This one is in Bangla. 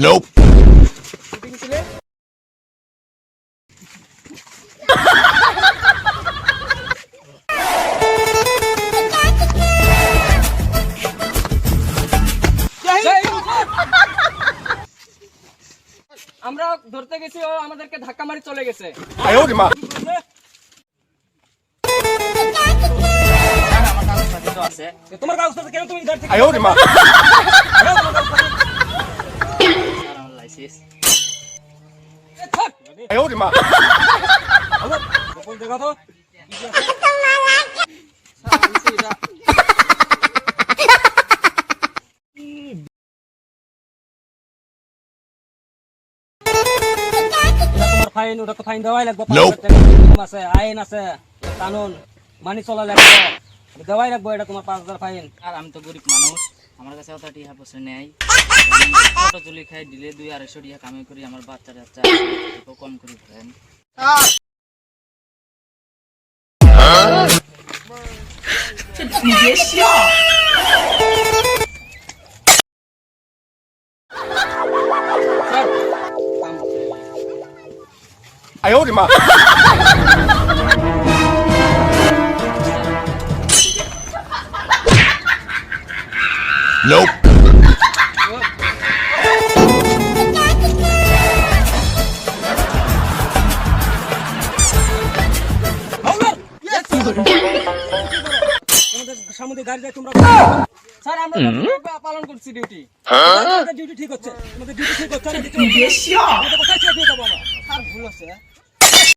Nope. আমরা ধরতে গেছি, ও আমাদেরকে ধাক্কা মারি চলে গেছে। তোমার কাগজপত্র কেন তুমি ইধার থেকে? দেখা তো ফাইন, ওটা তো ফাইন দেওয়াই লাগবে। আছে আইন আছে, কানুন মানি চলা লাগবে, দেওয়াই লাগবে। এটা তোমার 5,000 ফাইন। আর আমি তো গরিব মানুষ, আমার কাছে অত টাকা পয়সা নেই। কত জলি খাই দিলে 200-250 টাকা কামাই করি, আমার বাচ্চা কাচ্চা কম করি ফ্রেন্ড। Nope. সামনে গাড়ি যায়, তোমরা স্যার আমরা পালন করছি ডিউটি। ডিউটি ঠিক হচ্ছে, আমাদের ডিউটি ঠিক হচ্ছে না। কোথায় চেক নিয়ে যাবো আমরা? স্যার ভুল হচ্ছে।